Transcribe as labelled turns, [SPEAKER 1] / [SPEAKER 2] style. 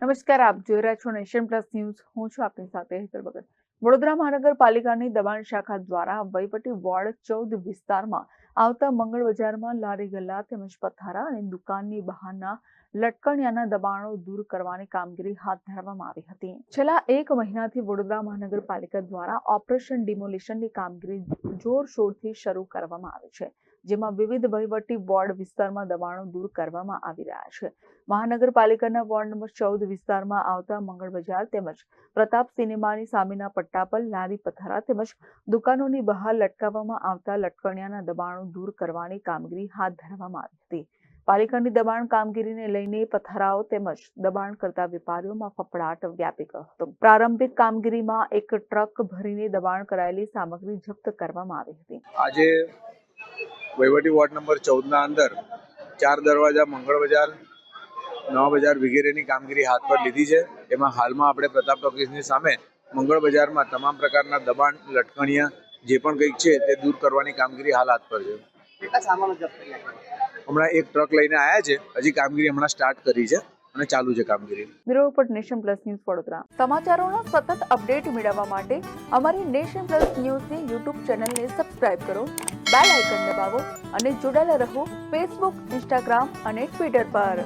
[SPEAKER 1] નમસ્કાર, આપ જોઈ રહ્યા છો નેશન પ્લસ ન્યૂઝ. હું છું આપની સાથે હેતલ ભગત. વડોદરા મહાનગરપાલિકાની દબાણ શાખા દ્વારા વહીવટી વોર્ડ 14 વિસ્તારમાં આવતા મંગળ બજારમાં લારી ગલ્લા તેમજ પથારા અને દુકાનની બહારના લટકણિયાના દબાણો દૂર કરવાની કામગીરી હાથ ધરવામાં આવી હતી. છેલ્લા 1 મહિનાથી વડોદરા મહાનગરપાલિકા દ્વારા ઓપરેશન ડિમોલિશનની કામગીરી જોરશોરથી શરૂ કરવામાં આવી છે, જેમાં વિવિધ વહીવટી વોર્ડ વિસ્તારમાં દબાણો દૂર કરવામાં આવી રહ્યા છે. મહાનગરપાલિકાના વોર્ડ નંબર 14 વિસ્તારમાં આવતા મંગળ બજાર તેમજ પ્રતાપ સિનેમાની સામેના પટ્ટા પર લારી પથારા તેમજ દુકાનોની બહાર લટકાવવામાં આવતા લટકણિયાના દબાણો દૂર કરવાની કામગીરી હાથ ધરવામાં આવી હતી. પાલિકાની દબાણ કામગીરીને લઈને પથારાઓ તેમજ દબાણ કરતા વેપારીઓમાં ફફડાટ વ્યાપી ગયો હતો. પ્રારંભિક કામગીરીમાં એક ટ્રક ભરીને દબાણ કરાયેલી સામગ્રી જપ્ત કરવામાં આવી હતી.
[SPEAKER 2] આજે વહીવટી વોર્ડ નંબર 14 ના અંદર 4 દરવાજા, મંગળ બજાર, નવા બજાર વગેરેની કામગીરી હાથ પર લીધી છે. એમાં હાલમાં આપણે પ્રતાપ ટોકીઝની સામે મંગળ બજારમાં તમામ પ્રકારના દબાણ, લટકણિયા જે પણ કંઈક છે તે દૂર કરવાની કામગીરી હાલ હાથ પર છે. હમણાં એક ટ્રક લઈને આવ્યા છે. હજી કામગીરી હમણાં સ્ટાર્ટ કરી છે અને ચાલુ છે કામગીરી.
[SPEAKER 1] Bureau report, Nation Plus News, Vadodara. સમાચારોના સતત અપડેટ મેળવવા માટે અમારી નેશન પ્લસ ન્યૂઝની યુટ્યુબ ચેનલને સબસ્ક્રાઇબ કરો, બેલ આઇકન દબાવો અને જોડાયેલા રહો ફેસબુક, ઇન્સ્ટાગ્રામ અને ટ્વિટર પર.